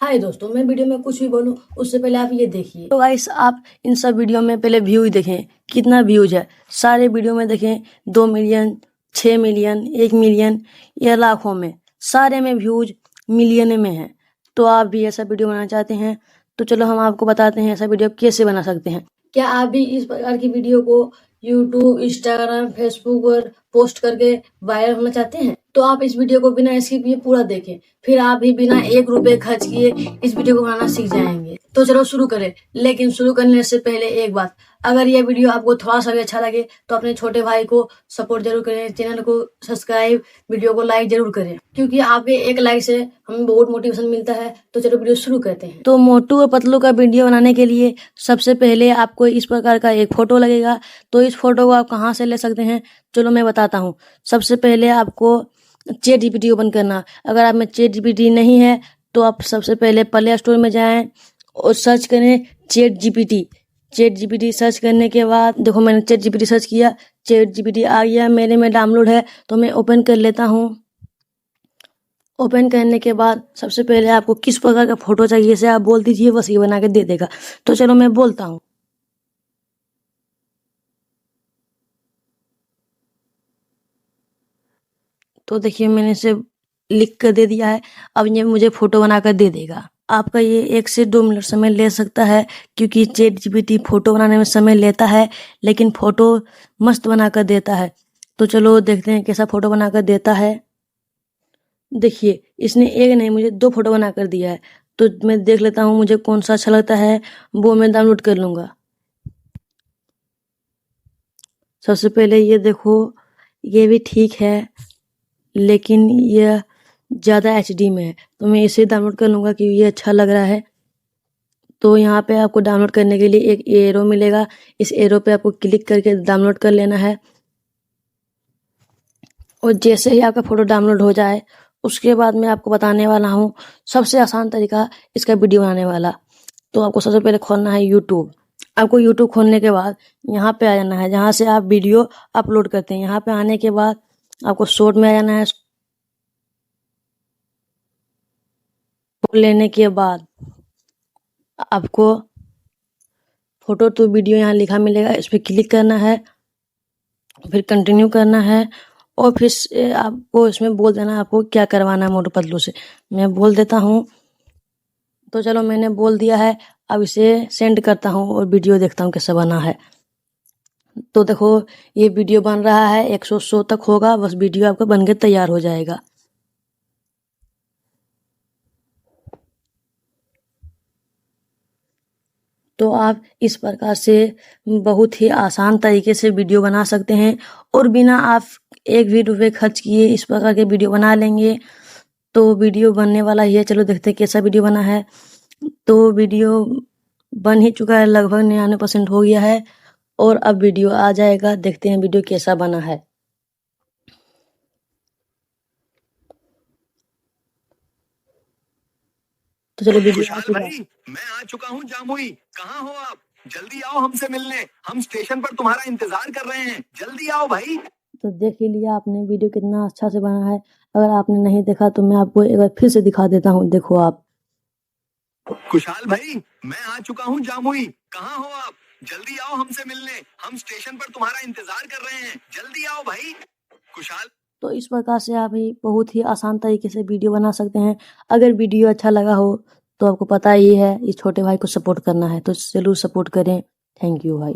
हाय दोस्तों, मैं वीडियो में कुछ भी बोलूं उससे पहले आप ये देखिए। तो गाइस, आप इन सब वीडियो में पहले व्यू ही देखें, कितना व्यूज है। सारे वीडियो में देखें 2 मिलियन, 6 मिलियन, 1 मिलियन या लाखों में, सारे में व्यूज मिलियन में है। तो आप भी ऐसा वीडियो बनाना चाहते हैं तो चलो हम आपको बताते हैं ऐसा वीडियो कैसे बना सकते हैं। क्या आप भी इस प्रकार की वीडियो को यूट्यूब, इंस्टाग्राम, फेसबुक पर पोस्ट करके वायरल होना चाहते हैं? तो आप इस वीडियो को बिना स्किप किए पूरा देखें, फिर आप भी बिना 1 रुपए खर्च किए इस वीडियो को बनाना सीख जाएंगे। तो चलो शुरू करें। लेकिन शुरू करने से पहले एक बात, अगर ये वीडियो आपको थोड़ा सा भी अच्छा लगे तो अपने छोटे भाई को सपोर्ट जरूर करें, चैनल को सब्सक्राइब, वीडियो को लाइक जरूर करें, क्योंकि आपके एक लाइक से हमें बहुत मोटिवेशन मिलता है। तो चलो वीडियो शुरू करते हैं। तो मोटू और पतलू का वीडियो बनाने के लिए सबसे पहले आपको इस प्रकार का एक फोटो लगेगा। तो इस फोटो को आप कहाँ से ले सकते हैं, चलो मैं बताता हूँ। सबसे पहले आपको चैट जीपीटी ओपन करना। अगर आप में चैट जीपीटी नहीं है तो आप सबसे पहले प्ले स्टोर में जाएं और सर्च करें chat GPT. Chat GPT search करने के बाद देखो, मैंने चैट जीपीटी सर्च किया, चैट जीपीटी आ गया, मेरे में डाउनलोड है। तो मैं ओपन कर लेता हूँ। ओपन करने के बाद सबसे पहले आपको किस प्रकार का फोटो चाहिए इसे आप बोल दीजिए, बस ये बना के दे देगा। तो चलो मैं बोलता हूँ। तो देखिए, मैंने इसे लिख कर दे दिया है। अब ये मुझे फोटो बनाकर दे देगा। आपका ये 1 से 2 मिनट समय ले सकता है, क्योंकि चैट जीपीटी फोटो बनाने में समय लेता है, लेकिन फोटो मस्त बनाकर देता है। तो चलो देखते हैं कैसा फोटो बनाकर देता है। देखिए, इसने एक नहीं मुझे 2 फोटो बनाकर दिया है। तो मैं देख लेता हूँ मुझे कौन सा अच्छा लगता है, वो मैं डाउनलोड कर लूंगा। सबसे पहले ये देखो, ये भी ठीक है, लेकिन यह ज़्यादा एचडी में है, तो मैं इसे डाउनलोड कर लूँगा क्योंकि ये अच्छा लग रहा है। तो यहाँ पे आपको डाउनलोड करने के लिए एक एरो मिलेगा, इस एरो पे आपको क्लिक करके डाउनलोड कर लेना है। और जैसे ही आपका फ़ोटो डाउनलोड हो जाए, उसके बाद मैं आपको बताने वाला हूँ सबसे आसान तरीका इसका वीडियो बनाने वाला। तो आपको सबसे पहले खोलना है यूट्यूब। आपको यूट्यूब खोलने के बाद यहाँ पे आ जाना है जहाँ से आप वीडियो अपलोड करते हैं। यहाँ पे आने के बाद आपको शॉर्ट में आ जाना है। लेने के बाद आपको फोटो टू वीडियो यहाँ लिखा मिलेगा, इस पर क्लिक करना है, फिर कंटिन्यू करना है और फिर से आपको इसमें बोल देना है आपको क्या करवाना है मोटू पतलू से। मैं बोल देता हूँ। तो चलो मैंने बोल दिया है, अब इसे सेंड करता हूँ और वीडियो देखता हूँ कैसा बना है। तो देखो, ये वीडियो बन रहा है, 100 तक होगा, बस वीडियो आपका बन के तैयार हो जाएगा। तो आप इस प्रकार से बहुत ही आसान तरीके से वीडियो बना सकते हैं और बिना आप 1 भी रुपये खर्च किए इस प्रकार के वीडियो बना लेंगे। तो वीडियो बनने वाला ही है, चलो देखते हैं कैसा वीडियो बना है। तो वीडियो बन ही चुका है, लगभग 99% हो गया है और अब वीडियो आ जाएगा। देखते हैं वीडियो कैसा बना है। तो चलो वीडियो आ खुशहाल चुका है। भाई, मैं आ चुका हूँ जामुई। कहाँ हो आप? जल्दी आओ हमसे मिलने, हम स्टेशन पर तुम्हारा इंतजार कर रहे हैं। जल्दी आओ भाई। तो देख ही लिया आपने वीडियो कितना अच्छा से बना है। अगर आपने नहीं देखा तो मैं आपको एक बार फिर से दिखा देता हूँ, देखो आप। खुशहाल भाई, मैं आ चुका हूँ जामुई। कहाँ हो आप? जल्दी आओ हमसे मिलने, हम स्टेशन पर तुम्हारा इंतजार कर रहे हैं। जल्दी आओ भाई। खुशहाल। तो इस प्रकार से आप ही बहुत ही आसान तरीके से वीडियो बना सकते हैं। अगर वीडियो अच्छा लगा हो तो आपको पता ही है इस छोटे भाई को सपोर्ट करना है, तो जरूर सपोर्ट करें। थैंक यू भाई।